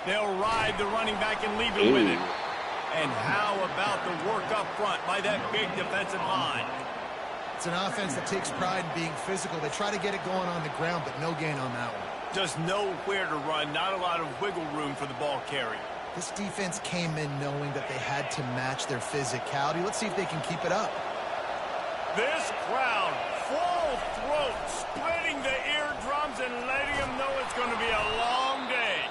They'll ride the running back and leave it with him. And how about the work up front by that big defensive line? It's an offense that takes pride in being physical. They try to get it going on the ground, but no gain on that one. Just nowhere to run, not a lot of wiggle room for the ball carrier. This defense came in knowing that they had to match their physicality. Let's see if they can keep it up. This crowd, full throat, splitting the eardrums and letting them know it's going to be a long day.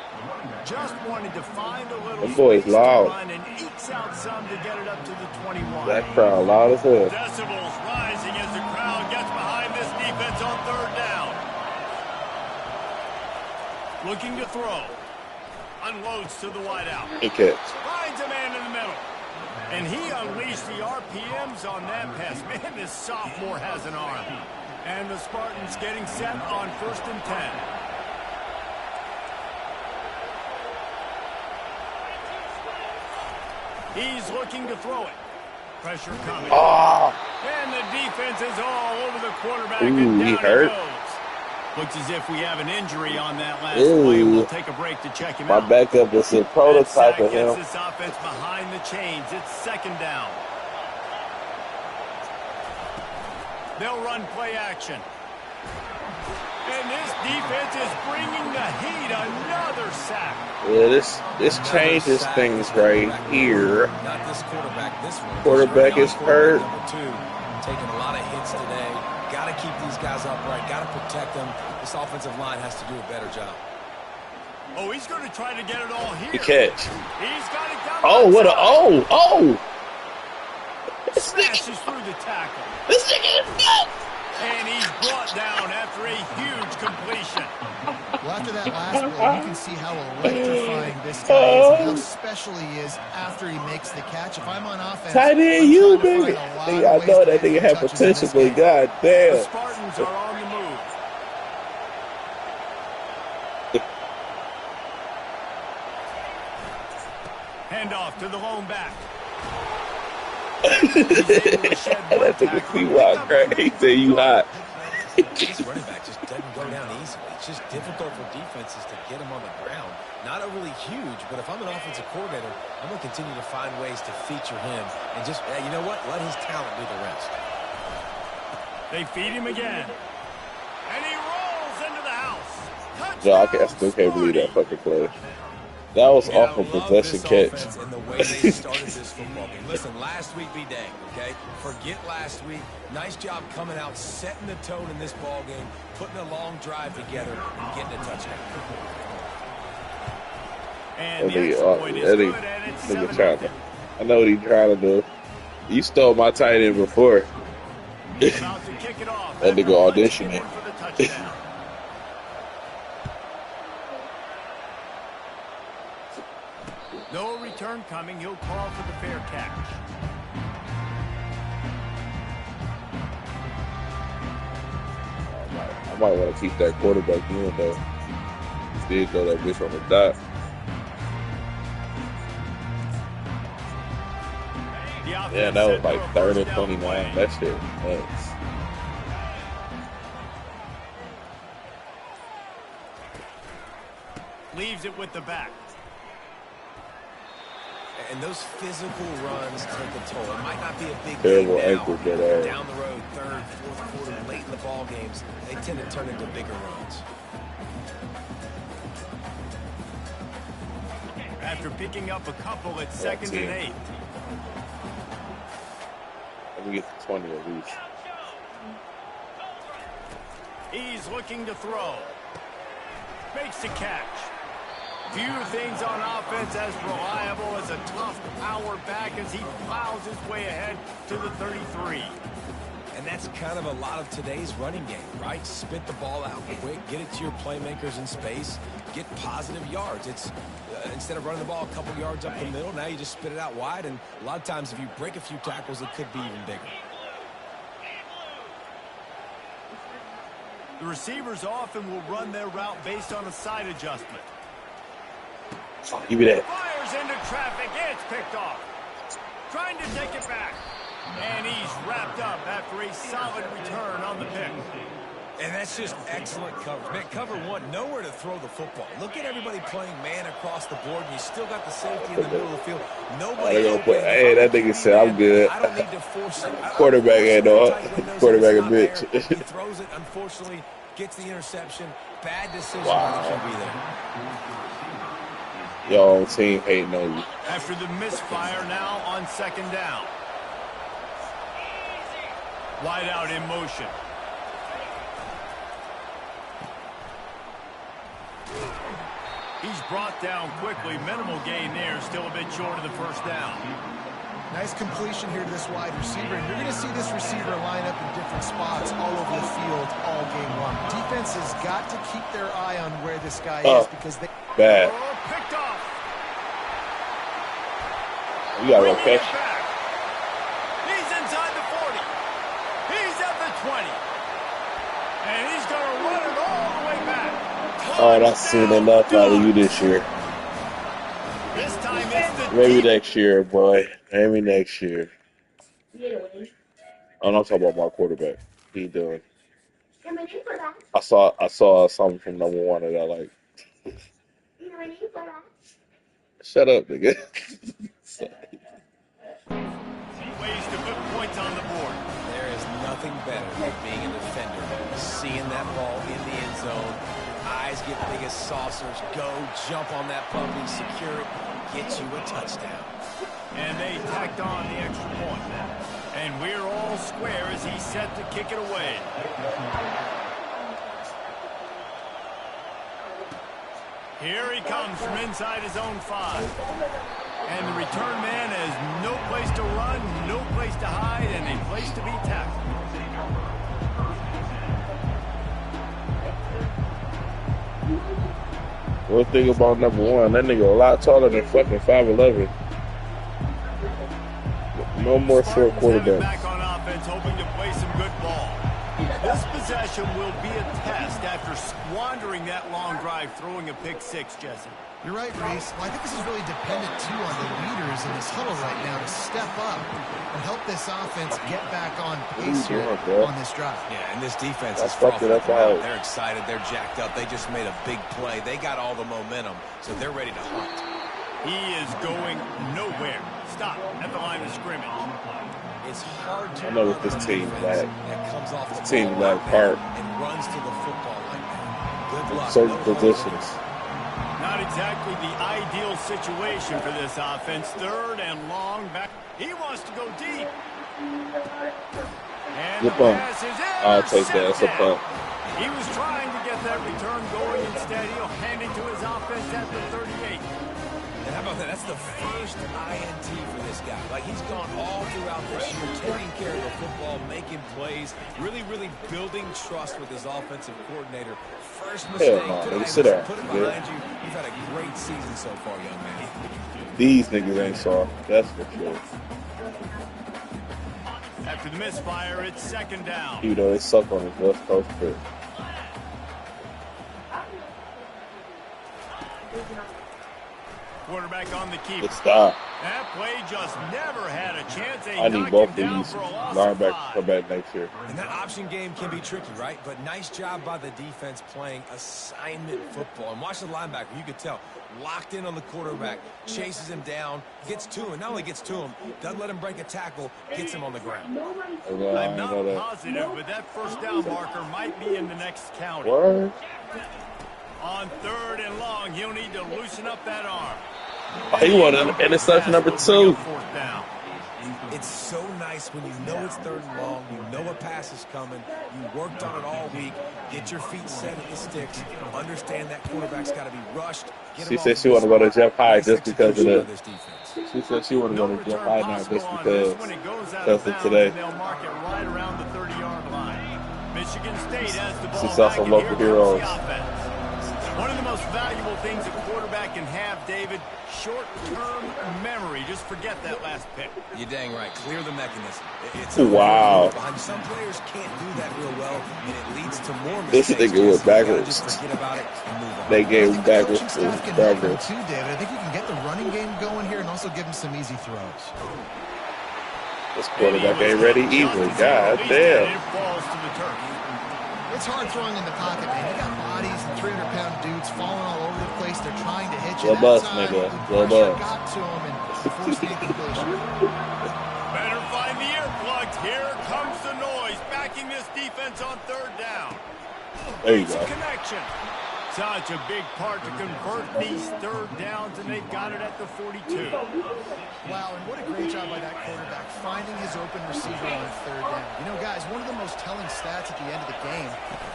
Just wanted to find a little space to run and ekes out some to get it up to the 21. That crowd loud as hell. Decibels rising as the crowd gets behind this defense on third down. Looking to throw. Unloads to the wideout. Good catch. Finds a man in the middle. And he unleashed the RPMs on that pass. Man, this sophomore has an arm. And the Spartans getting set on 1st and 10. He's looking to throw it. Pressure coming. Oh. And the defense is all over the quarterback. Ooh, and down he hurt. goes. Looks as if we have an injury on that last play. We'll take a break to check him out. My backup is a prototype of him. This offense behind the chains. It's 2nd down. They'll run play action. And this defense is bringing the heat. Another sack. Yeah, this changes things right here. Not this quarterback. This one. Quarterback is hurt. Number 2, taking a lot of hits today. Got to keep these guys upright. Got to protect them. This offensive line has to do a better job. Oh, he's going to try to get it all here. Good catch. He's got it down. Oh, what a oh! Smashes through the tackle. This nigga is nuts. And he's brought down after a huge completion. Well, after that last play, you can see how electrifying this guy is and how special he is after he makes the catch. If I'm on offense, tight end, you baby. I know that nigga had potential, but god damn. The Spartans are on the move. Handoff to the lone back. That nigga P-Walk, right? He said you hot. This running back just doesn't go down easily. It's just difficult for defenses to get him on the ground. Not overly huge, but if I'm an offensive coordinator, I'm going to continue to find ways to feature him and just, you know what, let his talent do the rest. They feed him again. And he rolls into the house. No, I still can't believe that fucking play. That was awful possession catch. And the way they started this football game. Listen, last week be dang, okay? Forget last week. Nice job coming out, setting the tone in this ball game, putting a long drive together, and getting a touchdown. And the extra point is good, and it's 7-0. I know what he's trying to do. You stole my tight end before. About to kick it off. That nigga auditioning. No return coming. He'll call for the fair catch. I might want to keep that quarterback in, though. He did throw that bitch on the dot. Yeah, that was like 3rd and 29. That shit was nuts. Leaves it with the back. And those physical runs take a toll. It might not be a big terrible game now. ankle get Down the road, 3rd, 4th quarter, late in the ball games, they tend to turn into bigger runs. After picking up a couple, it's 2nd and 8. Let me get to 20 at least. He's looking to throw. Makes the catch. Few things on offense as reliable as a tough power back as he plows his way ahead to the 33. And that's kind of a lot of today's running game, right? Spit the ball out quick, get it to your playmakers in space, get positive yards. It's instead of running the ball a couple yards up the middle, now you just spit it out wide, and a lot of times if you break a few tackles, it could be even bigger. The receivers often will run their route based on a side adjustment. Give me that. Fires into traffic. It's picked off. Trying to take it back. And he's wrapped up after a solid return on the pick. And that's just excellent coverage. Man, cover one, nowhere to throw the football. Look at everybody playing man across the board, and you still got the safety in the middle of the field. Nobody open. Hey, that nigga said, I'm good. I don't need to force it. Quarterback ain't no quarterback a bitch. He throws it, unfortunately, gets the interception. Bad decision Wow. by the QB there. Y'all team hating on you. After the misfire now on second down. Wide out in motion. He's brought down quickly. Minimal gain there. Still a bit short of the first down. Nice completion here to this wide receiver. And you're going to see this receiver line up in different spots all over the field all game long. Defense has got to keep their eye on where this guy is because they... Bad. Oh, picked off. You got to catch. He's inside the 40. He's at the 20. And he's going to run it all the way back. Oh, I've seen enough out of you this year. This time it's the Maybe next year, boy. Maybe next year. I'm not talking about my quarterback. He doing. I saw something from number one that I like. Shut up, nigga. ways to put points on the board. There is nothing better than being a defender. Seeing that ball in the end zone. Eyes get big as saucers. Go, jump on that puppy, secure it, get you a touchdown. And they tacked on the extra point. And we're all square as he's set to kick it away. Here he comes from inside his own 5. And the return man has no place to run, no place to hide, and a place to be tackled. One thing about number one, that nigga a lot taller than fucking 5'11". No more short quarterbacks. Back on offense, hoping to play some good ball. This possession will be a test after squandering that long drive, throwing a pick 6, Jesse. You're right, Reese. Well, I think this is really dependent, too, on the leaders in this huddle right now to step up and help this offense get back on pace here on this drive. Yeah, and this defense is fucking up out. They're excited. They're jacked up. They just made a big play. They got all the momentum, so they're ready to hunt. He is going nowhere. Stop at the line of scrimmage. It's hard to I know with this team that comes off the team ball like part and runs to the football like that. Good luck. certain positions. Not exactly the ideal situation for this offense. 3rd and long back. He wants to go deep. And Good the punt. pass is I'll take that. It's a intercepted. punt. He was trying to get that return going. Instead, he'll hand it to his offense at the 38. And how about that? That's the first INT for this guy. Like, he's gone all throughout this year, taking care of the football, making plays, really, really building trust with his offensive coordinator. First mistake. No, sit down. Put it behind you. You've had a great season so far, young man. These niggas ain't soft. That's for sure. After the misfire, it's 2nd down. You know, they suck on the West Coast trip. Quarterback on the keeper. Good stop. That play just never had a chance. They I need knocked both him of down these for a loss of linebackers to 5. come back next year. And that option game can be tricky, right? But nice job by the defense playing assignment football. And watch the linebacker. You could tell. Locked in on the quarterback. Chases him down. Gets to him. Not only gets to him, doesn't let him break a tackle. Gets him on the ground. I'm not positive, but that first down marker might be in the next county. What? On 3rd and long, he'll need to loosen up that arm. Oh, he wanted interception number 2. 4th down. It's so nice when you know it's 3rd and long, you know a pass is coming, you worked on it all week, get your feet set at the sticks, understand that quarterback's got to be rushed. She said she want to go to Jeff High just because of the. She said she want to go to Jeff High now just because of today. They'll mark it right around the 30-yard line. Michigan State has the ball. She saw some local heroes. One of the most valuable things a quarterback can have, David, short-term memory. Just forget that last pick. You're dang right. Clear the mechanism. It's Wow. Some players can't do that real well, and it leads to more This mistakes. nigga went backwards. Just forget about it and move on. They gave him backwards. Coaching staff can help him too, David. I think you can get the running game going here and also give him some easy throws. This quarterback ain't ready either. God damn. It falls to the turf. It's hard throwing in the pocket, man. You got bodies and 300-pound dudes falling all over the place. They're trying to hit you. Little bus, nigga. Little bus. Got to him and forced the incompletion. Better find the earplugs. Here comes the noise, backing this defense on third down. There you go. Connection. Such a big part to convert these third downs, and they got it at the 42. Wow, and what a great job by that quarterback, finding his open receiver on third down. You know, guys, one of the most telling stats at the end of the game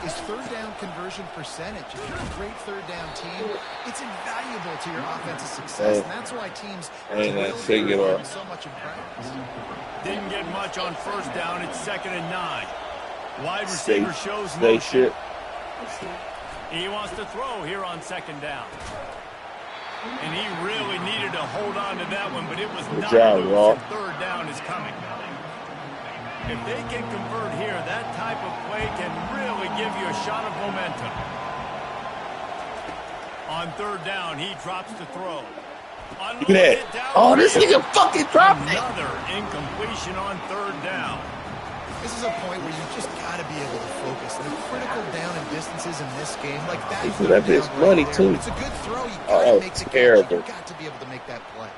is third down conversion percentage. If you're a great third down team, it's invaluable to your offensive success, and that's why teams really so much in practice. Didn't get much on first down. It's 2nd and 9. Wide receiver shows motion. He wants to throw here on 2nd down. And he really needed to hold on to that one, but it was not loose. Third down is coming. If they can convert here, that type of play can really give you a shot of momentum. On third down, he drops to throw. Look at that. Oh, this nigga fucking dropped it. Another incompletion on third down. This is a point where you just got to be able to focus. The critical down and distances in this game, like that. That bitch money too. It's a good throw. You got to make the catch. You got to be able to make that play.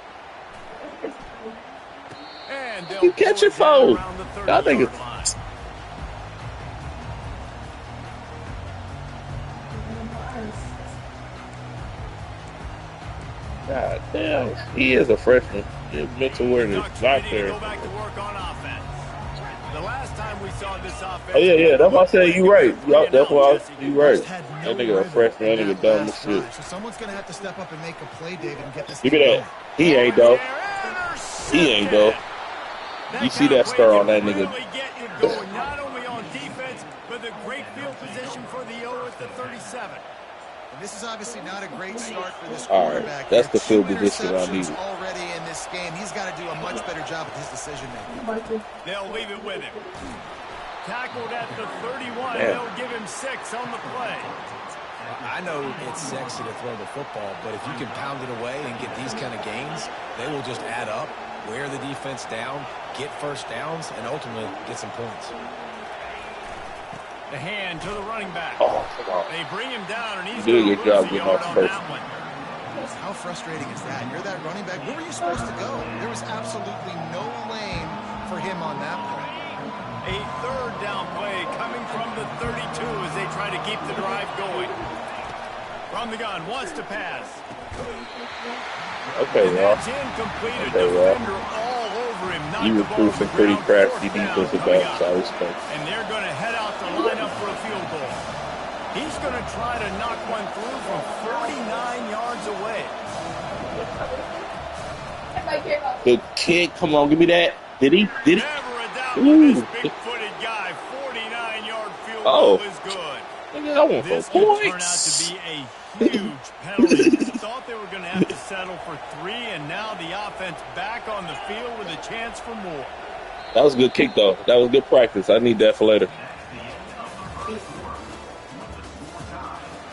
And you catch your phone. I think it's. God damn, he is a freshman. His mental awareness is not there. The last time we saw this offense. Oh yeah, that's why I said you right. That's why you right. That nigga a freshman. That nigga dumb as shit. So someone's gonna have to step up and make a play, David, and get this. Give me that. He ain't though. He ain't though. You see that star on that nigga. Not only on defense, but the great field position for the O at the 37. And this is obviously not a great start for this quarterback. All right, that's the field position I need. Already in this game, he's got to do a much better job with his decision making. They'll leave it with him. Tackled at the 31. They'll give him 6 on the play. I know it's sexy to throw the football, but if you can pound it away and get these kind of gains, they will just add up, wear the defense down, get first downs, and ultimately get some points. The hand to the running back. Oh, come on. They bring him down, and he's doing a good job getting off first. How frustrating is that? You're that running back. Where were you supposed to go? There was absolutely no lane for him on that play. A third down play coming from the 32 as they try to keep the drive going. From the gun, wants to pass. Okay, well. That's incomplete. A defender all over him. You were proving pretty crafty defensive back, so I respect. And they're going to head out to line up for a field goal. He's going to try to knock one through from 49 yards away. Good kick. Come on, give me that. Did he? Did he? Never a doubt with this big-footed guy. 49-yard field goal is good. Nigga, I want this some points. Turned out to be a huge penalty. Thought they were going to have to settle for 3, and now the offense back on the field with a chance for more. That was a good kick, though. That was good practice. I need that for later.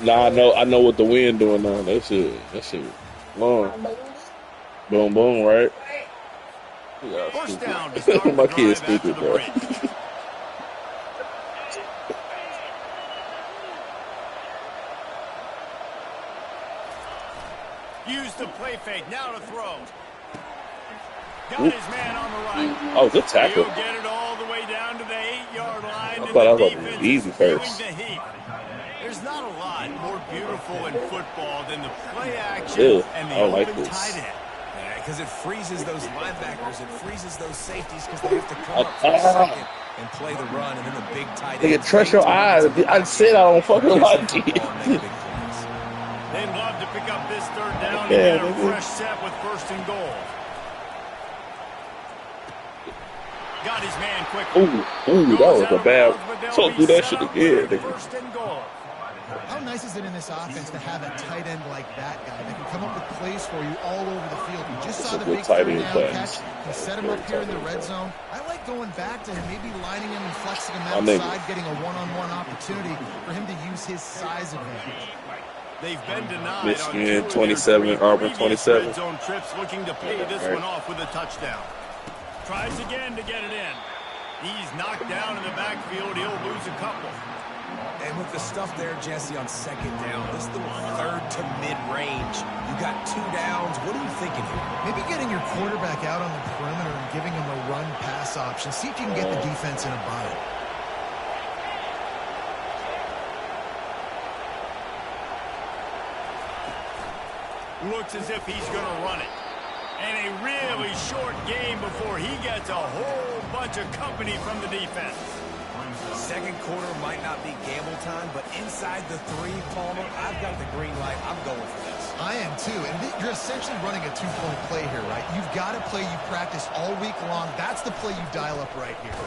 Nah, I know what the wind doing now. That shit long. Boom, boom, right? First down to start my the kid's drive stupid, after the bro. break. Use the play fake. Now to throw. Got his man on the right. Oh, good tackle. He'll get it all the way down to the 8-yard line. I thought I was going to be easy first. There's not a lot more beautiful in football than the play action and the open tight end. Yeah, because it freezes those linebackers. It freezes those safeties because they have to come up for a second and play the run, and then the big tight end. Nigga, trust your eyes. I said I don't fucking like it. They'd love to pick up this third down and get a fresh set with 1st and goal. Got his man quickly. Ooh, that was a bad. Don't do that shit again, nigga. 1st and goal. How nice is it in this offense to have a tight end like that guy that can come up with plays for you all over the field? You just saw the big third down catch. You set him up here in the red zone. I like going back to him, maybe lining him and flexing him outside, getting a one-on-one opportunity for him to use his size advantage. They've been denied Michigan 27, Auburn 27. Red zone trips looking to pay this one off with a touchdown. Tries again to get it in. He's knocked down in the backfield. He'll lose a couple. And with the stuff there, Jesse, on second down, this is the third to mid-range. You got 2 downs. What are you thinking here? Maybe getting your quarterback out on the perimeter and giving him a run-pass option. See if you can get the defense in a bind. Looks as if he's going to run it. And a really short game before he gets a whole bunch of company from the defense. Second quarter might not be gamble time, but inside the 3, Palmer, I've got the green light. I'm going for this. I am too, and you're essentially running a 2-point play here, right? You've got a play you practice all week long. That's the play you dial up right here.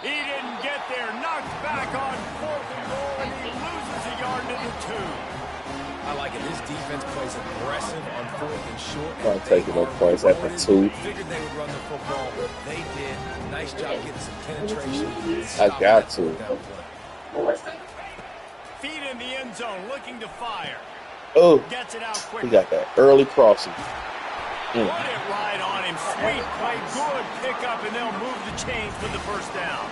He didn't get there. Knocked back on 4th and goal, and he loses a yard to the 2. I like it. This defense plays aggressive on 4th and short. I'm taking no points at the 2. Figured they would run the football. They did. Nice job getting some penetration. I got to. Feet in the end zone, looking to fire. Oh, Gets it out quickly. we got that early crossing. Put it right on him. Sweet play. Good pickup, and they'll move the chains for the first down.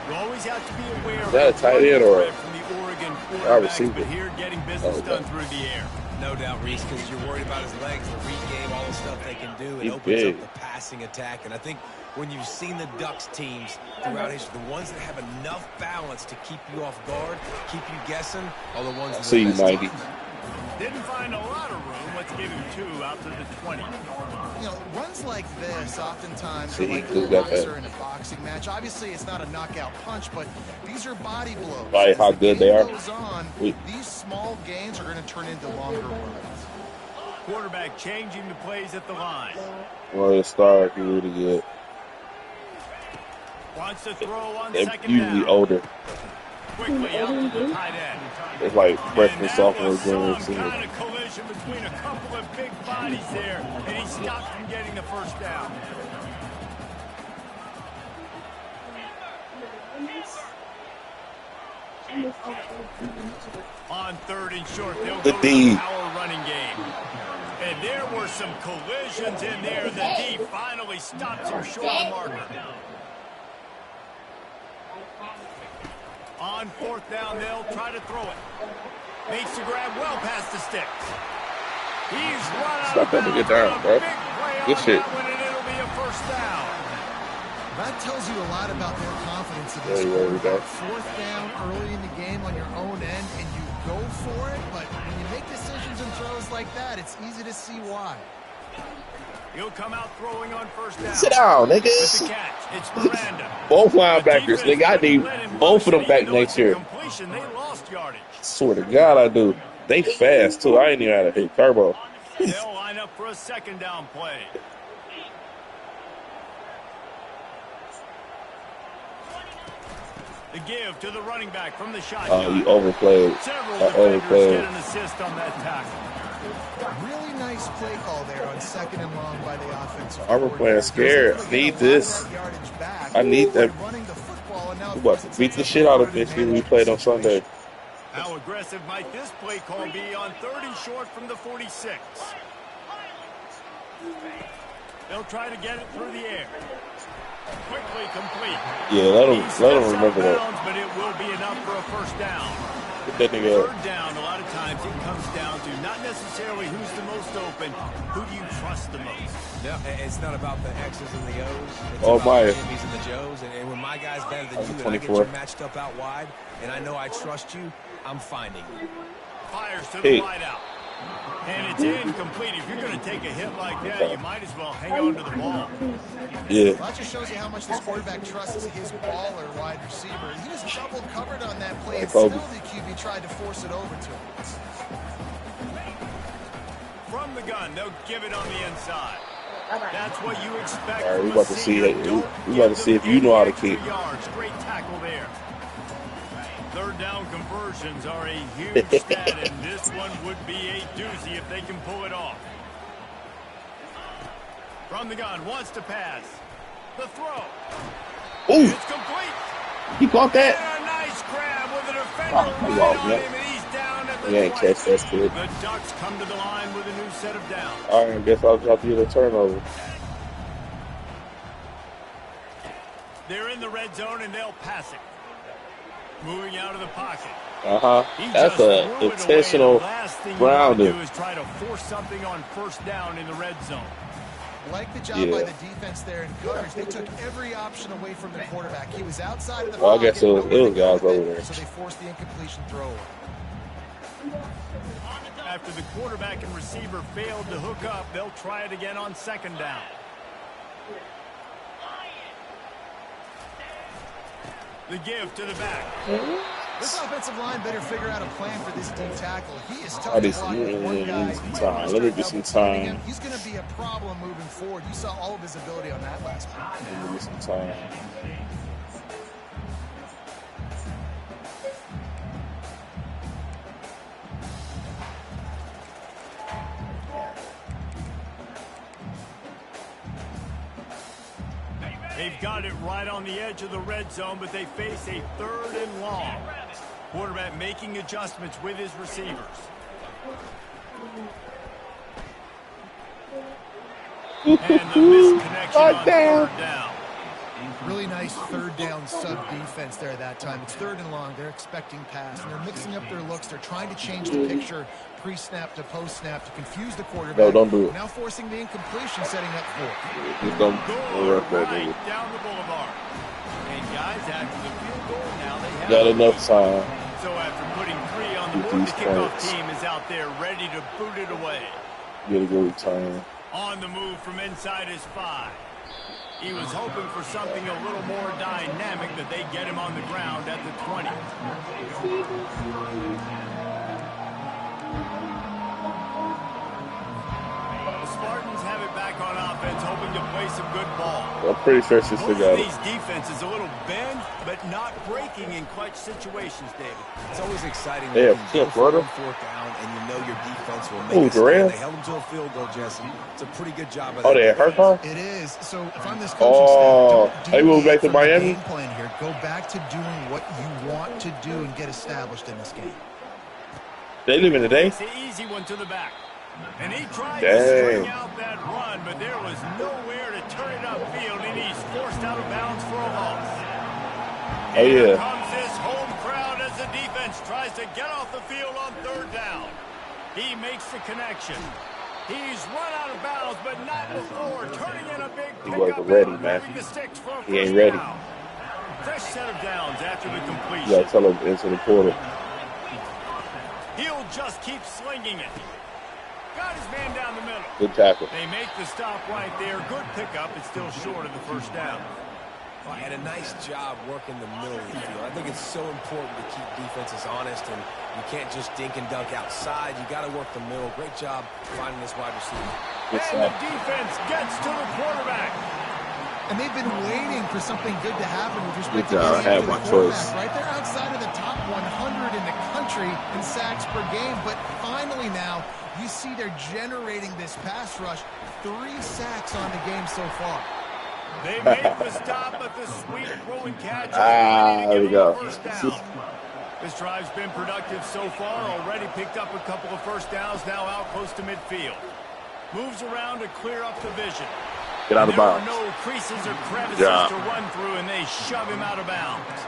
You always have to be aware of that a tight end or from the Oregon I quarterback, received but it? here getting business done through the air. No doubt, Reese, because you're worried about his legs, the read game, all the stuff they can do. It He opens big. up the passing attack. And I think when you've seen the Ducks teams throughout history, the ones that have enough balance to keep you off guard, keep you guessing, are the ones that See you, best 90. teams. Didn't find a lot of room. Let's give him 2 out to the 20. You know, runs like this oftentimes See, are like he a got that. boxer in a boxing match. Obviously, it's not a knockout punch, but these are body blows. Like how As the good they game are. goes on, these small gains are going to turn into longer runs. Quarterback changing the plays at the line. Well, the star, he really good. Wants to throw on They're second usually down. older. Quickly out to the tight end. It's like freshman, And that sophomore, was junior, some senior. kind of collision between a couple of big bodies there, and he stopped from getting the first down. On 3rd and short, they'll The go D. to the power running game. And there were some collisions in there. The D finally stops him short of the marker. On 4th down, they'll try to throw it. Makes the grab well past the sticks. He's run out Stop of that bounds. nigga down, A bro. big play Good on shit. that one, and it'll be a first down. That tells you a lot about their confidence in this There you go. quarterback. 4th down early in the game on your own end, and you go for it, but when you make decisions and throws like that, it's easy to see why. He'll come out throwing on first down. Sit down, With the niggas. catch, it's Miranda. Both The linebackers, defense nigga. I need let him both of them rush, back even though next it's a year. completion, they lost yardage. Swear to God, I do. They fast, too. I ain't even had to hit turbo. They'll line up for a second down play. The give to the running back from the shotgun. You overplayed. Several I defenders overplayed. get an assist on that tackle. Really nice play call there on 2nd and long by the offensive I'm coordinator. playing scared. He's able to Need get a lot of this. that yardage back I need by that. running the football, and now We about to beat the shit out of this game we played on Sunday. How aggressive might this play call be on 30 short from the 46? They'll try to get it through the air. Quickly complete. Yeah, let He him steps out remember of that. bounds, but it will be enough for a first down. Get that nigga up. Third down, a lot of times it comes down to not necessarily who's the most open, who do you trust the most? Yeah, it's not about the X's and the O's. It's Oh, about my. the Jimmys and the Joes. And when my guy's better than you and I get 24. you matched up out wide, and I know I trust you, I'm finding you. Fires to Hey. the wide out. And it's incomplete. If you're going to take a hit like that, you might as well hang on to the ball. Yeah. Well, that just shows you how much this quarterback trusts his baller wide receiver. He was double covered on that play, and still the QB tried to force it over to him. From the gun, they'll give it on the inside. That's what you expect. All right, we from a about to see senior. it. Don't We about to give see them if you know how to any kick. extra yards. Great tackle there. Third down conversions are a huge stat, and this one would be a doozy if they can pull it off. From the gun, wants to pass. The throw. Ooh, It's complete. he caught that. And a nice grab with a defender Oh, he right lost, on man. him, and he's down at the He ain't 20. catch that shit. The Ducks come to the line with a new set of downs. All right, I guess I'll drop you the turnover. They're in the red zone, and they'll pass it. Moving out of the pocket. That's an intentional grounding. Do is try to force something on first down in the red zone. Like the job by the defense there in coverage. They took every option away from the quarterback. He was outside of the pocket. I guess it was guys over there. So they forced the incompletion throw. After the quarterback and receiver failed to hook up, they'll try it again on second down. The give to the back. This offensive line better figure out a plan for this D tackle. He is tough to block with one guy. Let me get some time. He's going to be a problem moving forward. You saw all of his ability on that last one. Let me get some time. They've got it right on the edge of the red zone, but they face a 3rd and long. Quarterback making adjustments with his receivers. And the misconnection on 3rd down. Really nice 3rd down sub-defense there that time. It's 3rd and long. They're expecting pass, and they're mixing up their looks. They're trying to change the picture pre-snap to post-snap to confuse the quarterback. No, don't do it. Now forcing the incompletion, setting up for. Just don't right down the boulevard. And guys, after the field goal, now they have got enough time. So after putting 3 on the board, the kickoff team is out there ready to boot it away. You gotta go return. On the move from inside his 5. He was hoping for something a little more dynamic, that they get him on the ground at the 20. The Spartans have it back on offense, hoping to play some good ball. I'm pretty sure she's still got it. These defenses a little bend, but not breaking in clutch situations, David. It's always exciting when you go for Florida. 4th down and you know your defense will make it. They held them to a field goal, Jesse. It's a pretty good job. Oh, they had her car? It is. So if I'm this coaching staff, they moved back to Miami? Game plan here. Go back to doing what you want to do and get established in this game. They live in the day? It's an easy one to the back. And he tried to string out that run, but there was nowhere to turn it upfield, and he's forced out of bounds for a loss. Oh, yeah. Here comes this home crowd as the defense tries to get off the field on 3rd down. He makes the connection. He's run out of bounds, but not before turning in a big pickup. He wasn't ready, man. He ain't ready. Fresh set of downs after the completion. You gotta tell him into the portal. He'll just keep slinging it. Got his man down the middle. Good tackle. They make the stop right there. Good pickup. It's still short of the 1st down. Well, and a nice job working the middle of the field. I think it's so important to keep defenses honest, and you can't just dink and dunk outside. You got to work the middle. Great job finding this wide receiver. And the defense gets to the quarterback. And they've been waiting for something good to happen with respect to I have my choice. Right there outside of the top 100 in the country in sacks per game. But finally now, you see they're generating this pass rush. 3 sacks on the game so far. They make the stop, but the sweet throw and catch. There we go. This drive's been productive so far. Already picked up a couple of 1st downs, now out close to midfield. Moves around to clear up the vision. Get out of bounds. There are no creases or crevices to run through, and they shove him out of bounds.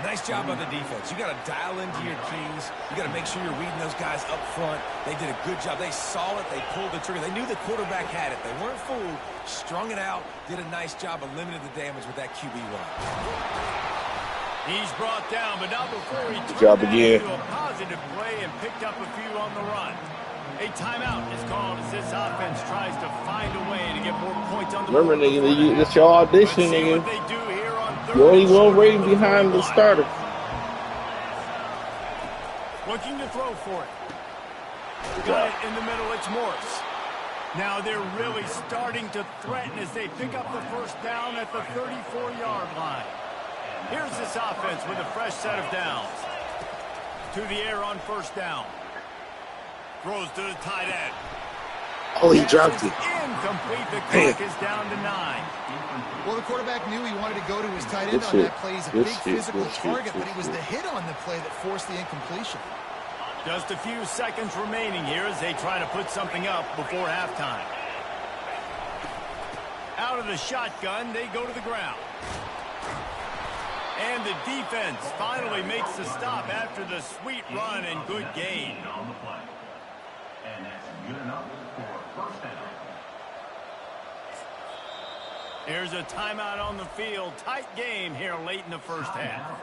Nice job by the defense. You got to dial into your keys. You got to make sure you're reading those guys up front. They did a good job. They saw it. They pulled the trigger. They knew the quarterback had it. They weren't fooled. Strung it out. Did a nice job of limiting the damage with that QB run. He's brought down, but not before he turned into a positive play and picked up a few on the run. A timeout is called as this offense tries to find a way to get more points on the board. Remember, nigga, it's your audition, nigga. You only one rating behind the starter. Looking to throw for it. Got it in the middle. It's Morris. Now they're really starting to threaten as they pick up the 1st down at the 34-yard line. Here's this offense with a fresh set of downs. To the air on 1st down. Throws to the tight end. Oh, he dropped it. Incomplete. The clock is down to 9. Well, the quarterback knew he wanted to go to his tight end on that play. He's a big physical target, but it was the hit on the play that forced the incompletion. Just a few seconds remaining here as they try to put something up before halftime. Out of the shotgun, they go to the ground. And the defense finally makes the stop after the sweet run and good gain. And that's good enough for first down. Here's a timeout on the field. Tight game here late in the first half.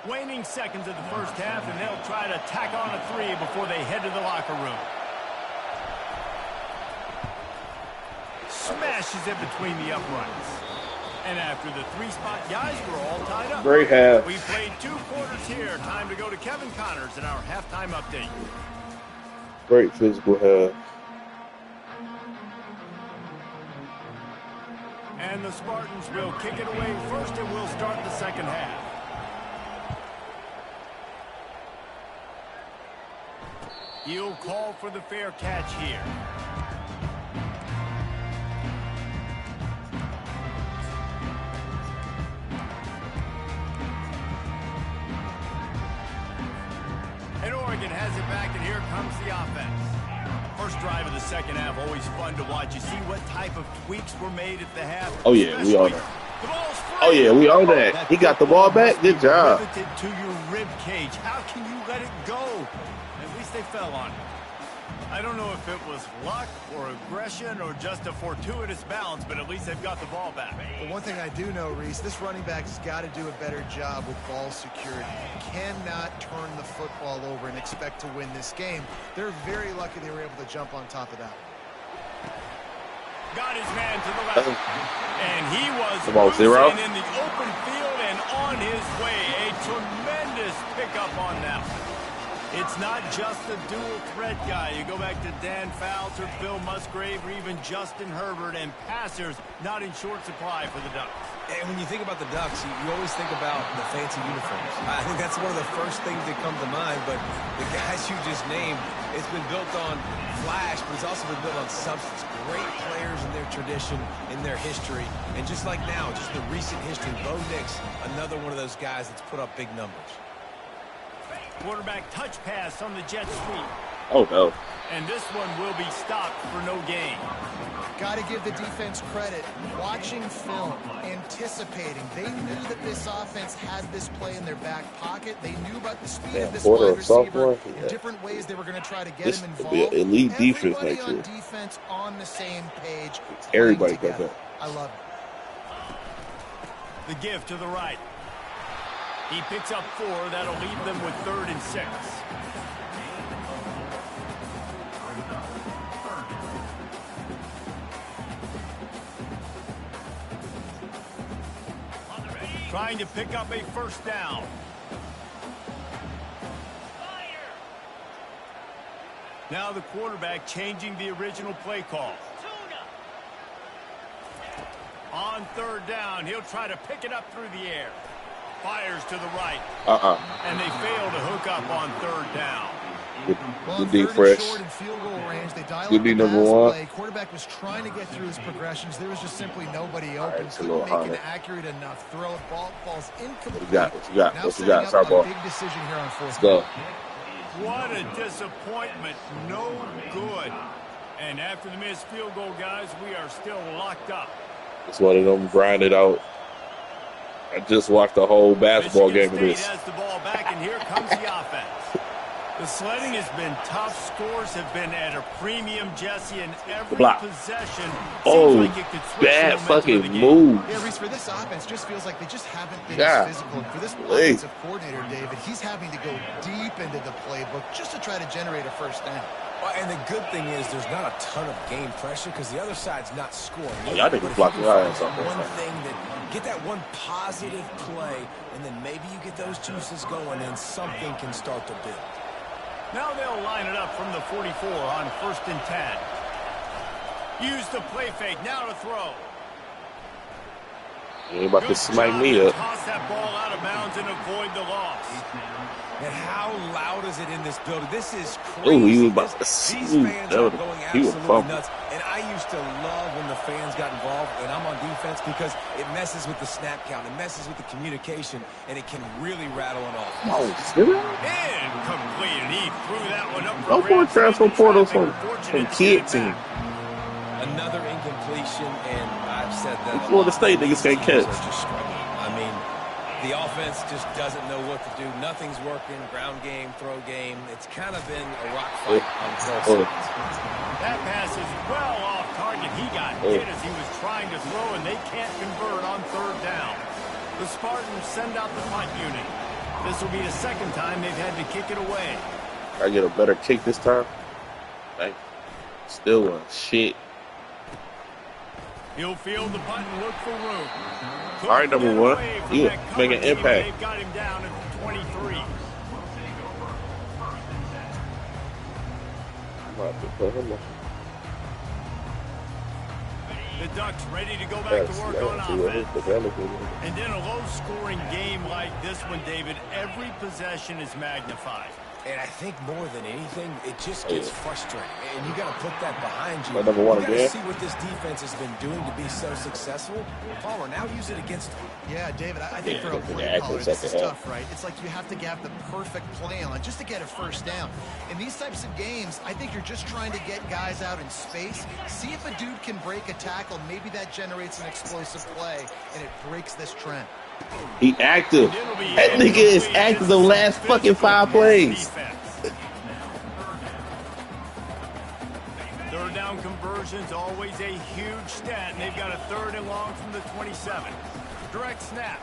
Waning seconds of the first half, and they'll try to tack on a 3 before they head to the locker room. Smashes it between the uprights. And after the 3-spot, guys, we're all tied up. Great half. We played 2 quarters here. Time to go to Kevin Connors in our halftime update. Great physical half. And the Spartans will kick it away first, and we'll start the second half. He'll call for the fair catch here. And Oregon has it back, and here comes the offense. First drive of the second half, always fun to watch. You see what type of tweaks were made at the half. Oh, yeah, we on that. Oh, yeah, we on that. He got the ball back. Good job. Riveted to your rib cage. How can you let it go? At least they fell on it. I don't know if it was luck or aggression or just a fortuitous bounce, but at least they've got the ball back. But one thing I do know, Reese, this running back has got to do a better job with ball security. You cannot turn the football over and expect to win this game. They're very lucky they were able to jump on top of that. Got his man to the left. And he was loose in the open field and on his way. A tremendous pickup on that one. It's not just a dual threat guy. You go back to Dan Fouts or Bill Musgrave or even Justin Herbert, and passers not in short supply for the Ducks. And when you think about the Ducks, you always think about the fancy uniforms. I think that's one of the first things that come to mind, but the guys you just named, it's been built on flash, but it's also been built on substance. Great players in their tradition, in their history, and just like now, just the recent history, Bo Nix, another one of those guys that's put up big numbers. Quarterback touch pass on the jet sweep. Oh, no. And this one will be stopped for no gain. Got to give the defense credit. Watching film, anticipating. They knew that this offense had this play in their back pocket. They knew about the speed of this wide receiver. In different ways they were going to try to get him involved. This will be an elite defense next year. Everybody on defense on the same page. Everybody got that. I love it. The give to the right. He picks up 4. That'll leave them with 3rd and 6. Trying to pick up a first down. Now the quarterback changing the original play call. On 3rd down, he'll try to pick it up through the air. Fires to the right. And they fail to hook up on 3rd down. Good D fresh. Good D number 1. Quarterback was trying to get through his progressions. There was just simply nobody open. Couldn't make an accurate enough throw. Ball falls incomplete. What you got? Start ball. Big decision here on 4th. Let's go. What a disappointment. No good. And after the missed field goal, guys, we are still locked up. It's one of them grind it out. I just watched the whole basketball game of this. Has the ball back, and here comes the offense. The sledding has been tough. Scores have been at a premium, Jesse, in every possession. Like bad fucking move. Yeah, Reese, for this offense, just feels like they just haven't been as physical. And for this offensive coordinator, David, he's having to go deep into the playbook just to try to generate a first down. Well, and the good thing is there's not a ton of game pressure because the other side's not scoring. Y'all niggas blocking your ass off. One thing that get that one positive play, and then maybe you get those juices going, and something can start to build. Now they'll line it up from the 44 on 1st and 10. Use the play fake. Now to throw. You ain't about to smack me up. Toss that ball out of bounds and avoid the loss. And how loud is it in this building? This is crazy. Oh, he was about to These fans are going absolutely nuts. And I used to love when the fans got involved, and I'm on defense because it messes with the snap count. It messes with the communication, and it can really rattle it off. Oh, still? Incomplete, and he threw that one up. No more transfer portal from kid team. Another incompletion, and I've said that. Florida State niggas can't catch. I mean, The offense just doesn't know what to do. Nothing's working. Ground game, throw game. It's kind of been a rock fight on both sides. That pass is well off target. He got hit as he was trying to throw, and they can't convert on third down. The Spartans send out the punt unit. This will be the second time they've had to kick it away. I get a better kick this time. Thank you. Still one. Shit. He'll field the punt and look for room. All right, number one. You make an impact. They've got him down at 23. The Ducks ready to go back to work on offense. And in a low-scoring game like this one, David, every possession is magnified. And I think more than anything, it just gets frustrating. And you got to put that behind you. Number one you got again. to see what this defense has been doing to be so successful. Palmer, now use it against them. Yeah, David, I think for a play caller, this is tough, right? It's like you have to have the perfect play on just to get a first down. In these types of games, I think you're just trying to get guys out in space, see if a dude can break a tackle. Maybe that generates an explosive play, and it breaks this trend. He active. That nigga is active the last fucking 5 plays. Third down conversion's always a huge stat, and they've got a 3rd and long from the 27. Direct snap.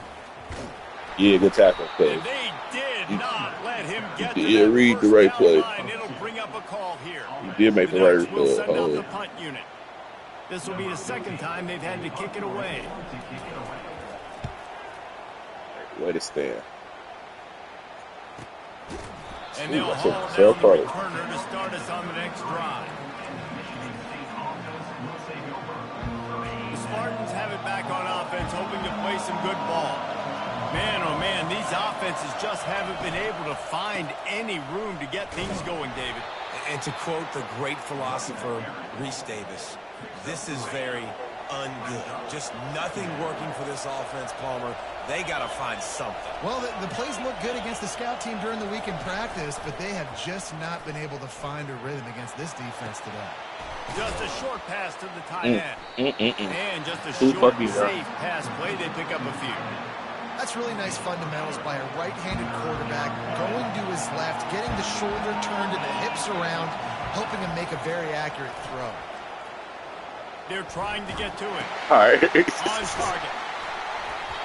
Yeah, good tackle. And they did not let him get to Yeah, read the right play. It'll bring up a call here. He did make the right We'll send out the punt unit. This will be the second time they've had to kick it away. Way to stand. And they'll haul down the returner to start us on the next drive. The Spartans have it back on offense, hoping to play some good ball. Man, oh man, these offenses just haven't been able to find any room to get things going, David. And to quote the great philosopher, Reese Davis, this is very ungood. Just nothing working for this offense, Palmer. They got to find something. Well, the plays look good against the scout team during the week in practice, but they have just not been able to find a rhythm against this defense today. Just a short pass to the tight end. And just a short, safe pass play. They pick up a few. That's really nice fundamentals by a right-handed quarterback, going to his left, getting the shoulder turned and the hips around, helping him make a very accurate throw. They're trying to get to it. All right. On target.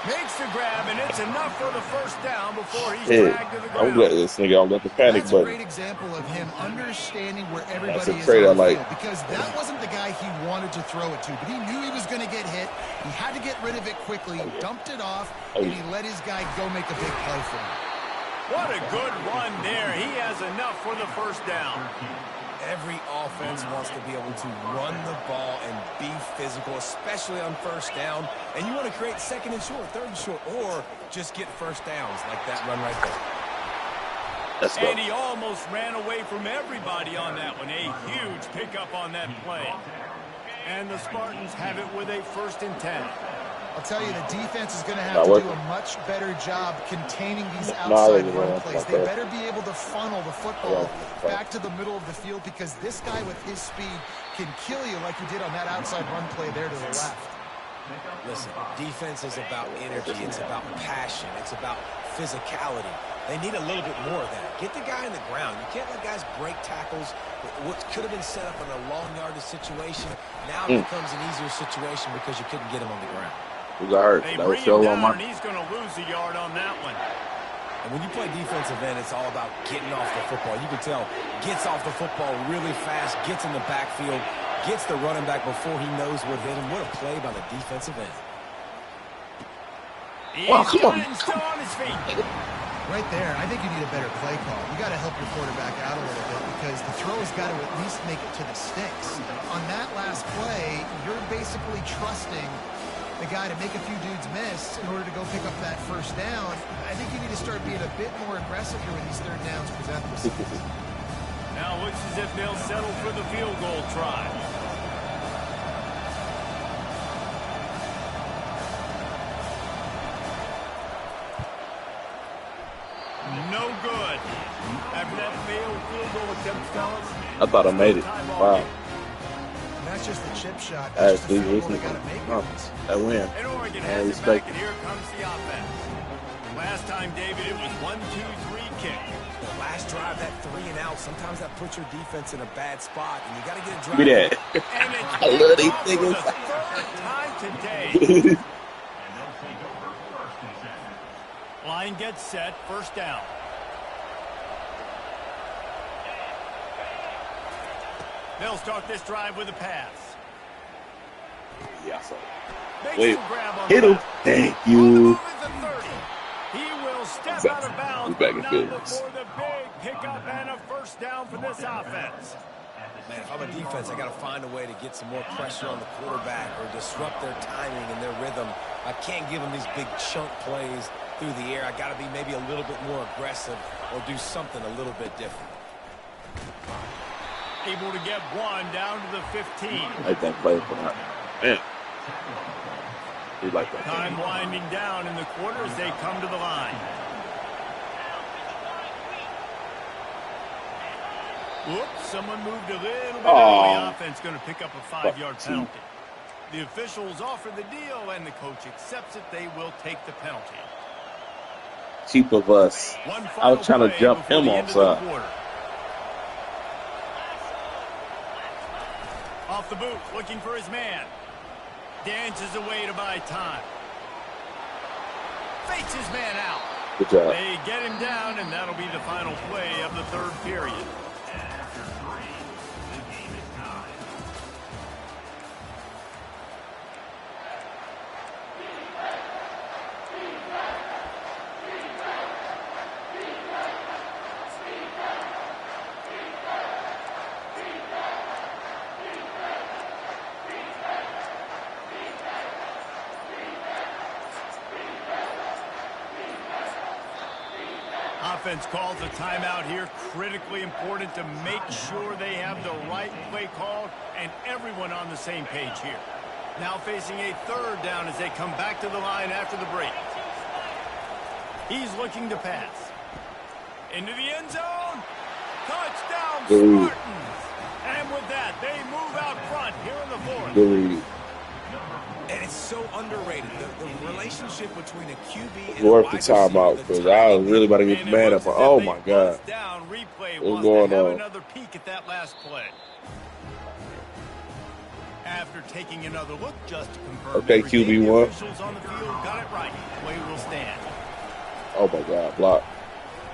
Makes the grab, and it's enough for the first down before he's dragged to the ground. I'm glad this nigga don't let the panic button. That's a great example of him understanding where everybody is on the field, because that wasn't the guy he wanted to throw it to, but he knew he was going to get hit. He had to get rid of it quickly, dumped it off, and he let his guy go make a big play for him. What a good run there. He has enough for the first down. Every offense wants to be able to run the ball and be physical, especially on first down. And you want to create 2nd and short, 3rd and short, or just get first downs like that run right there. Let's go. And he almost ran away from everybody on that one. A huge pickup on that play. And the Spartans have it with a 1st and 10. I'll tell you, the defense is going to have to do a much better job containing these outside run plays. They better be able to funnel the football back to the middle of the field, because this guy with his speed can kill you like he did on that outside run play there to the left. Listen, defense is about energy. It's about passion. It's about physicality. They need a little bit more of that. Get the guy in the ground. You can't let guys break tackles. What could have been set up in a long yardage situation now becomes an easier situation because you couldn't get him on the ground. We got hurt. They That was bring so him on down, my. and he's going to lose a yard on that one. And when you play defensive end, it's all about getting off the football. You can tell, gets off the football really fast, gets in the backfield, gets the running back before he knows what hit him. What a play by the defensive end. Wow, come on. Still on his feet. Right there, I think you need a better play call. You got to help your quarterback out a little bit, because the throw has got to at least make it to the sticks. On that last play, you're basically trusting the guy to make a few dudes miss in order to go pick up that first down. I think you need to start being a bit more aggressive here when these 3rd downs present themselves. Now it looks as if they'll settle for the field goal try. No good. After that failed field goal attempt, fellas. I thought I made it. Wow. That's just the chip shot. That's just the field goal they got to make. That win. And Oregon I has it respect back, and here comes the offense. Last time, David, it was 1-2-3 kick. The last drive, that 3 and out, sometimes that puts your defense in a bad spot, and you got to get a drive. Give me that. And it's I love these for niggas. the third time today. And they'll take over first and 10. Line gets set, first down. They'll start this drive with a pass. Yeah, so. Makes Wait, the grab on hit the him. back. Thank On the you. move at the 30. He will step out of bounds, He's back but in not field. before the big pickup and a first down for this offense. Man, if I'm a defense, I got to find a way to get some more pressure on the quarterback or disrupt their timing and their rhythm. I can't give them these big chunk plays through the air. I got to be maybe a little bit more aggressive or do something a little bit different. Able to get one down to the 15. I like that play for that. Man. He like that. Time winding down in the quarter as they come to the line. Whoops, someone moved a little bit early. Offense going to pick up a 5-yard penalty. The officials offer the deal, and the coach accepts it. They will take the penalty. Cheap of us. One I was trying to play jump before him the end of the offside. quarter. Off the boot, looking for his man. Dances away to buy time. Fakes his man out. Good job. They get him down, and that'll be the final play of the third period. And after 3, the game is tied. Offense calls a timeout here. Critically important to make sure they have the right play called and everyone on the same page here. Now facing a third down as they come back to the line after the break. He's looking to pass. Into the end zone. Touchdown, Spartans. And with that, they move out front here in the fourth. Good read. And it's so underrated. The relationship between a QB and Worth a the wide receiver, timeout because I was really about to get mad at him. Oh my God. Down. Replay What's wants going to have on? another peek at that last play. After taking another look, just to confirm, Okay, everything, QB1. the officials on the field got it right. Play will stand. Oh my God. Block.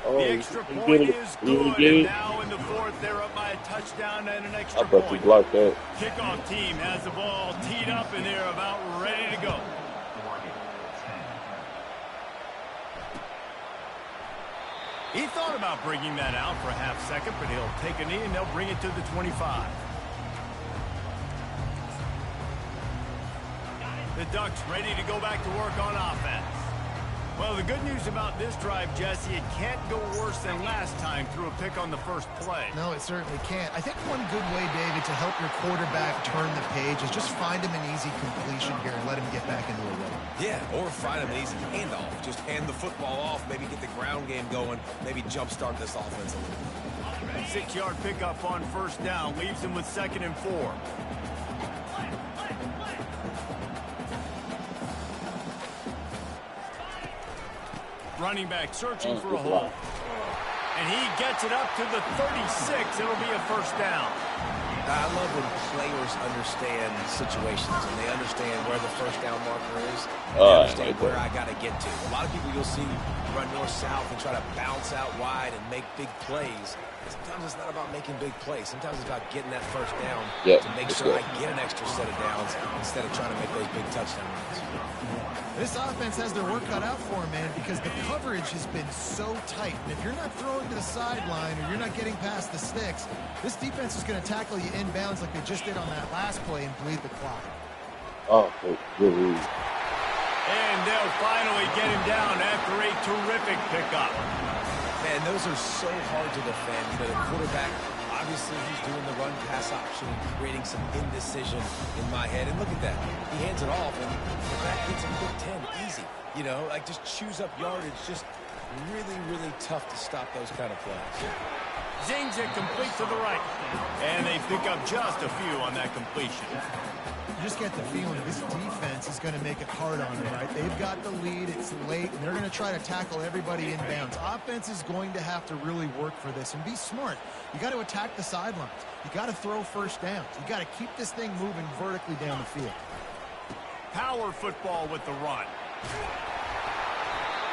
Oh, The extra you point get it. is You good, get and it. now in the fourth, they're up by a touchdown and an extra I bet you point. blocked that. Kickoff team has the ball teed up, and they're about ready to go. He thought about bringing that out for a half second, but he'll take a knee, and they'll bring it to the 25. The Ducks ready to go back to work on offense. Well, the good news about this drive, Jesse, it can't go worse than last time through a pick on the first play. No, it certainly can't. I think one good way, David, to help your quarterback turn the page is just find him an easy completion here and let him get back into a rhythm. Yeah, or find him an easy handoff. Just hand the football off, maybe get the ground game going, maybe jumpstart this offense a little bit. 6-yard pickup on first down leaves him with 2nd and 4. Running back searching for a hole. And he gets it up to the 36. It'll be a first down. I love when players understand situations and they understand where the first down marker is. And they understand like where that. I got to get to. A lot of people you'll see run north-south and try to bounce out wide and make big plays. Sometimes it's not about making big plays. Sometimes it's about getting that first down to make sure I get an extra set of downs instead of trying to make those big touchdown runs. This offense has their work cut out for them, man, because the coverage has been so tight. And if you're not throwing to the sideline or you're not getting past the sticks, this defense is going to tackle you inbounds like they just did on that last play and bleed the clock. Oh, good read. And they'll finally get him down after a terrific pickup. Man, those are so hard to defend. You know, the quarterback, obviously he's doing the run-pass option and creating some indecision in my head. And look at that. He hands it off, and the back gets a quick 10. Easy. You know, like just chews up yardage. Just really, really tough to stop those kind of plays. Zings it complete to the right. And they pick up just a few on that completion. You just get the feeling this defense is going to make it hard on them, right? They've got the lead. It's late, and they're going to try to tackle everybody inbounds. Offense is going to have to really work for this and be smart. You got to attack the sidelines. You got to throw first downs. You got to keep this thing moving vertically down the field. Power football with the run.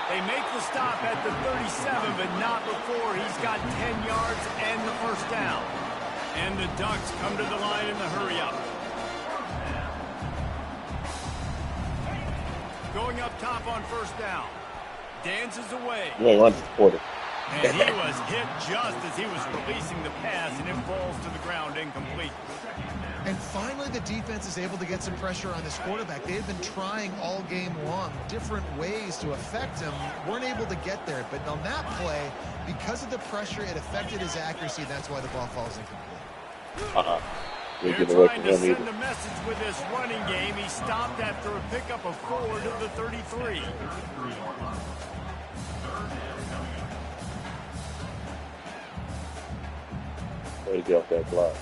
They make the stop at the 37, but not before he's got 10 yards and the first down. And the Ducks come to the line in the hurry-up. Going up top on first down. Dances away. Yeah, run quarter. And he was hit just as he was releasing the pass, and it falls to the ground incomplete. And finally, the defense is able to get some pressure on this quarterback. They've been trying all game long different ways to affect him. Weren't able to get there. But on that play, because of the pressure, it affected his accuracy. That's why the ball falls incomplete. They're trying to send a message with this running game. He stopped after a pickup of 4 to the 33. Way to get off that block.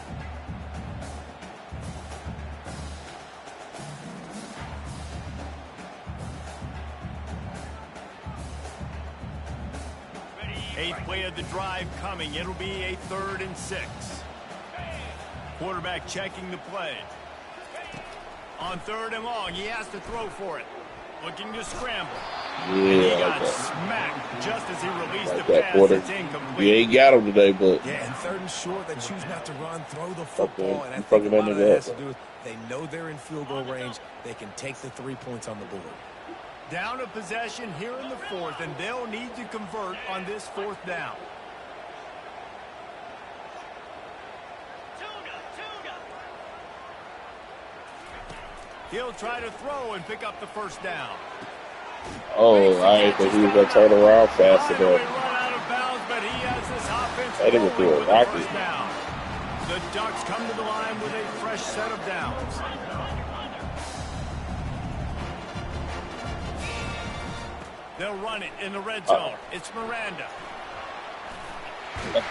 Eighth play of the drive coming. It'll be a 3rd and 6. Quarterback checking the play. On 3rd and long, he has to throw for it. Looking to scramble. Yeah, and he like got smacked just as he released like the that pass. quarter. It's incomplete. You ain't got him today, but Yeah, and 3rd and short, they choose not to run, throw the football. Okay. And I You think a fucking lot of that that has up. to do with they know they're in field goal range. They can take the 3 points on the board. Down a possession here in the 4th, and they'll need to convert on this 4th down. He'll try to throw and pick up the first down. I think he was gonna turn around fast Finally enough. run out of bounds, but he has this offense That nigga threw a rolling with a rocket. first down. The Ducks come to the line with a fresh set of downs. They'll run it in the red zone. It's Miranda. And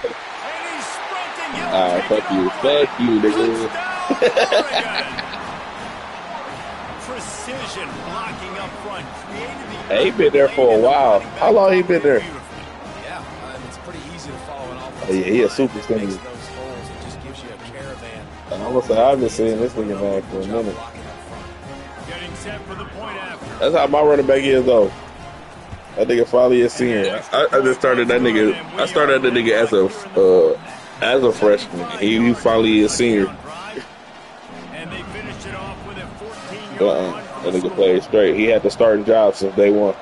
he's sprinting. He'll take it all the way. Thank you, nigga. Touchdown, Oregon. Precision blocking up front. Hey, he been there for a while. How long he been there? Yeah, it's pretty easy to follow an offense. Oh, yeah, he a superstar. Makes those holes. It just gives you a caravan. I'm gonna say I've been seeing this nigga man for a minute. Getting set for the point after. That's how my running back is, though. That nigga finally is senior. I just started that nigga. I started that nigga as a freshman. He finally is senior. And they finished it off with a 14-yard run. That nigga played straight. He had the starting job since day one.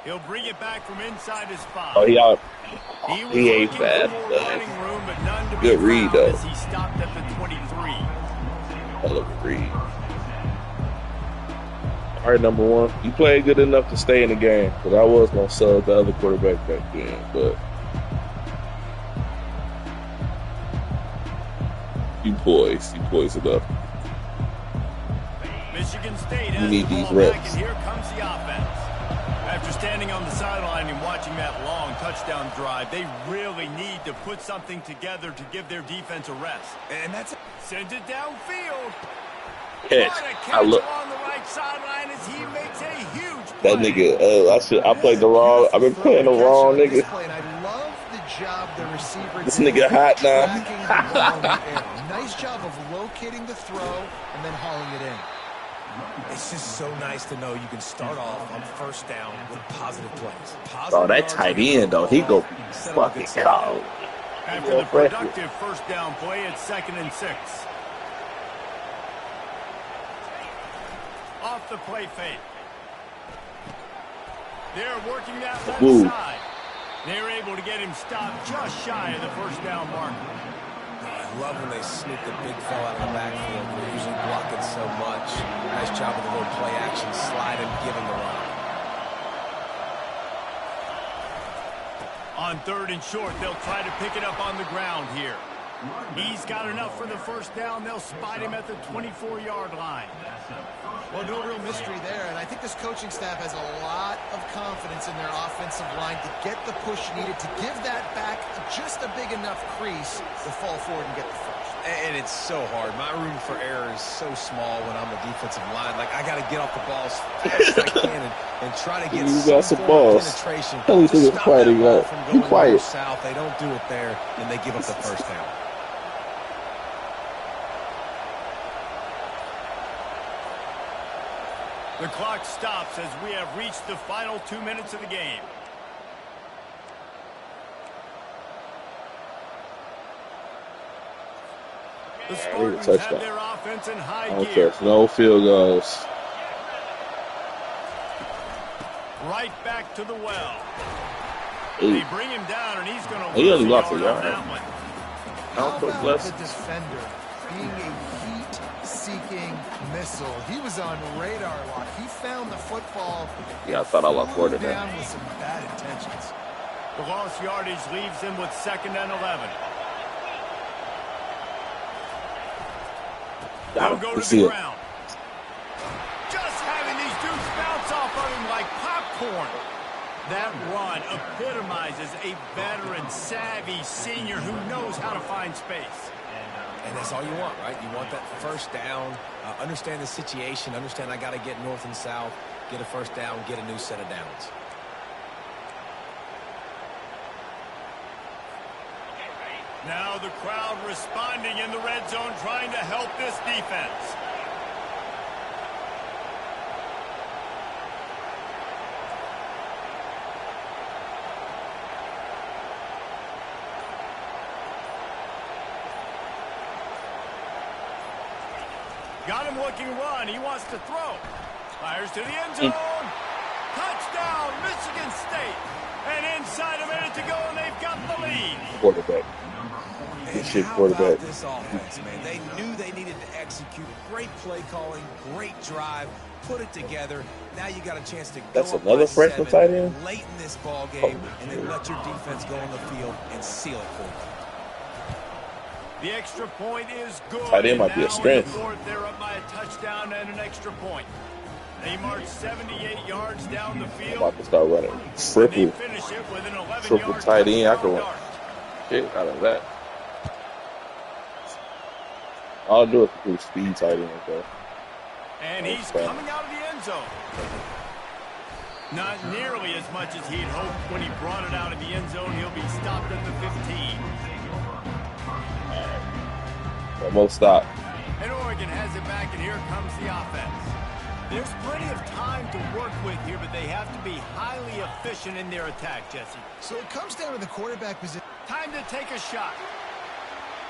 He'll bring it back from inside his 5. Oh, he out. was He ain't looking bad. for more running room, but none to be Good read, found though. as he stopped at the 23. Hell of a read. All right, number one. You played good enough to stay in the game, because I was going to sub the other quarterback back then, but you poised enough. Michigan State has You need the these ball back, reps. and here comes the offense. After standing on the sideline and watching that long touchdown drive, they really need to put something together to give their defense a rest. And that's it. Sends it downfield. Catch. What a I catch look. along the right sideline as he makes a huge That play. nigga, I played the wrong. I've been playing the wrong nigga. And I love the job the receiver This did nigga hot now. tracking the ball in the air. Nice job of locating the throw and then hauling it in. It's just so nice to know you can start off on first down with positive plays. Oh, that tight end though, he go Set up a fucking good start. cold. After the productive first down play, it's 2nd and 6. Off the play fake. They're working that left Woo. side. They're able to get him stopped just shy of the first down mark. I love when they sneak the big fella out of the backfield. They're usually blocking so much. Nice job with a little play action, slide and give him the run. On 3rd and short, they'll try to pick it up on the ground here. He's got enough for the first down. They'll spot him at the 24-yard line. Well, no real mystery there, and I think this coaching staff has a lot of confidence in their offensive line to get the push needed to give that back just a big enough crease to fall forward and get the first. And it's so hard. My room for error is so small when I'm a defensive line. Like, I got to get off the ball as fast as I can and try to get some form of penetration. Just stop that ball from going north south. They don't do it there, and they give up the first down. The clock stops as we have reached the final 2 minutes of the game. The Spartans have their offense in high gear. No field goals. Right back to the well. 8. They bring him down, and he's going to He only lose lost a on yard. that one. How about the defender being a heat-seeking missile? He was on radar lock. He found the football. Yeah, I thought I lost more than that. Down with some bad intentions. The lost yardage leaves him with 2nd and 11. They'll go to the ground. Just having these dudes bounce off of him like popcorn. That run epitomizes a veteran, savvy senior who knows how to find space. And that's all you want, right? You want that first down, understand the situation, understand I got to get north and south, get a first down, get a new set of downs. Now the crowd responding in the red zone, trying to help this defense. Got him looking run. He wants to throw. Fires to the end zone. Touchdown, Michigan State. And inside a minute to go, and they've got the lead. Quarterback. And how about this offense, man? They knew they needed to execute. Great play calling, great drive, put it together. Now you got a chance to go That's up another by freshman 7 tight end? late in this ball game, and then let your defense go on the field and seal it for you. The extra point is good. Tight end might be a strength. They're up by a touchdown and an extra point. They march 78 yards down the field. I'm about to start running triple tight end. I can run shit out of that. I'll do it through speed tight end, though. And he's coming out of the end zone. Not nearly as much as he'd hoped when he brought it out of the end zone. He'll be stopped at the 15. Almost stopped. And Oregon has it back, and here comes the offense. There's plenty of time to work with here, but they have to be highly efficient in their attack, Jesse. So it comes down to the quarterback position. Time to take a shot.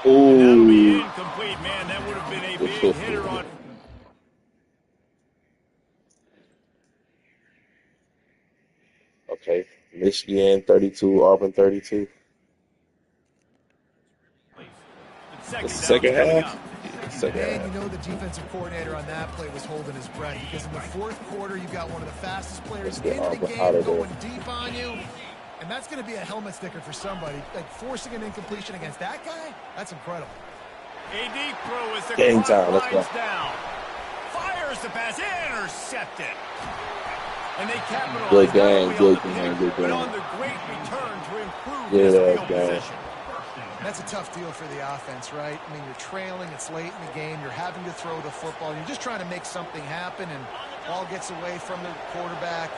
Ooh. And that'll be incomplete, man. That would have been a big hitter on. Okay. Michigan 32, Auburn 32. The second half? And you know the defensive coordinator on that play was holding his breath because in the fourth quarter, you got one of the fastest players in the game going deep on you. And that's going to be a helmet sticker for somebody. Like forcing an incompletion against that guy, that's incredible. A deep throw as the game time. clock Let's go. winds down. Fires the pass, intercepted. And they capitalize Good game, not only good on the game, pick, good but game. on the great return to improve Yeah, this field game. position. That's a tough deal for the offense, right? I mean, you're trailing, it's late in the game, you're having to throw the football, you're just trying to make something happen, and ball gets away from the quarterback,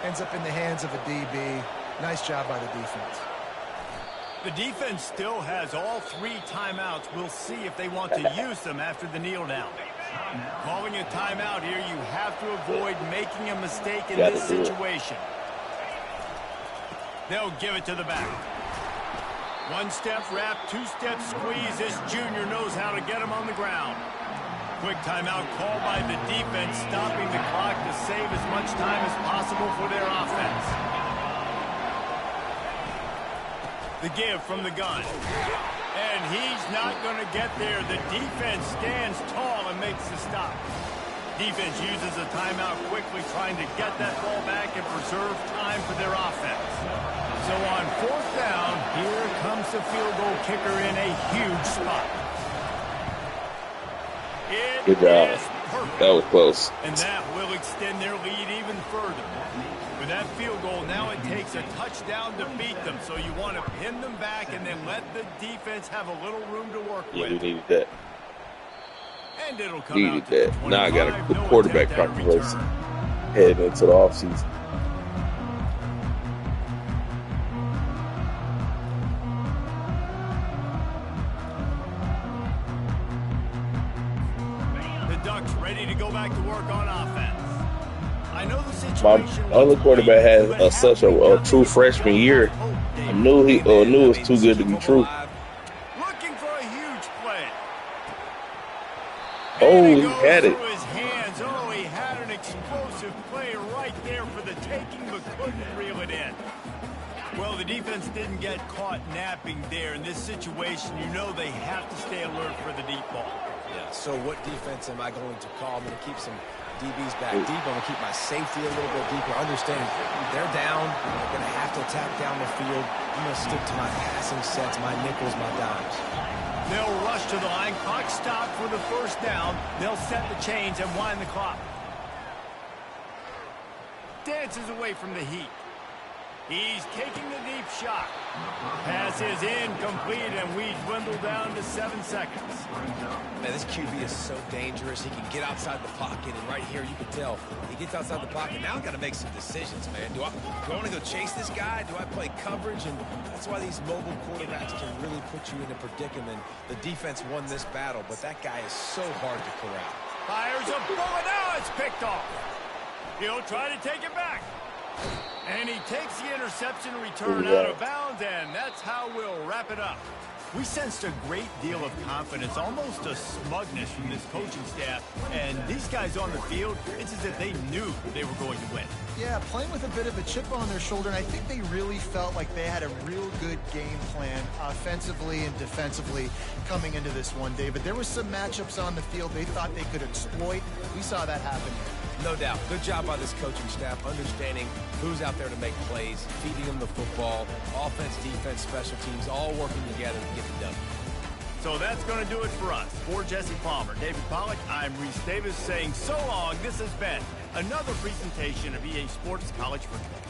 ends up in the hands of a DB. Nice job by the defense. The defense still has all 3 timeouts. We'll see if they want to use them after the kneel down. Calling a timeout here, you have to avoid making a mistake in this situation. They'll give it to the back. 1-step wrap, 2-step squeeze. This junior knows how to get him on the ground. Quick timeout called by the defense, stopping the clock to save as much time as possible for their offense. The give from the gun. And he's not going to get there. The defense stands tall and makes the stop. Defense uses a timeout quickly, trying to get that ball back and preserve time for their offense. So on 4th down, here comes the field goal kicker in a huge spot. Good job. That was close. And that will extend their lead even further. With that field goal, now it takes a touchdown to beat them. So you want to pin them back and then let the defense have a little room to work with. Yeah, we needed that. And it'll come Needed out to that. Now I got a good no quarterback attempt at controversy return. heading into the offseason. The Ducks ready to go back to work on offense. I know the My situation. other quarterback had such a true freshman year. I knew it was too good to be true. Looking for a huge play. Oh, And he had it. goes through his hands. Oh, he had an explosive play right there for the taking, but couldn't reel it in. Well, the defense didn't get caught napping there. In this situation, you know they have to stay alert for the deep ball. Yeah, so what defense am I going to call? I'm going to keep some DBs back deep. I'm going to keep my safety a little bit deeper. Understanding they're down. They're going to have to attack down the field. I'm going to stick to my passing sets, my nickels, my dimes. They'll rush to the line. Clock stop for the 1st down. They'll set the chains and wind the clock. Dances away from the heat. He's taking the deep shot. Pass is incomplete, and we dwindle down to 7 seconds. Man, this QB is so dangerous. He can get outside the pocket, and right here you can tell he gets outside the pocket. Now I've got to make some decisions, man. Do I want to go chase this guy? Do I play coverage? And that's why these mobile quarterbacks can really put you in a predicament. The defense won this battle, but that guy is so hard to corral. Fires a bullet. Now it's picked off. He'll try to take it back. And he takes the interception return out of bounds, and that's how we'll wrap it up. We sensed a great deal of confidence, almost a smugness from this coaching staff. And these guys on the field, it's as if they knew they were going to win. Yeah, playing with a bit of a chip on their shoulder, and I think they really felt like they had a real good game plan offensively and defensively coming into this one, David. There was some matchups on the field they thought they could exploit. We saw that happen here. No doubt. Good job by this coaching staff, understanding who's out there to make plays, feeding them the football, offense, defense, special teams, all working together to get it done. So that's going to do it for us. For Jesse Palmer, David Pollack, I'm Reese Davis saying so long. This has been another presentation of EA Sports College Football.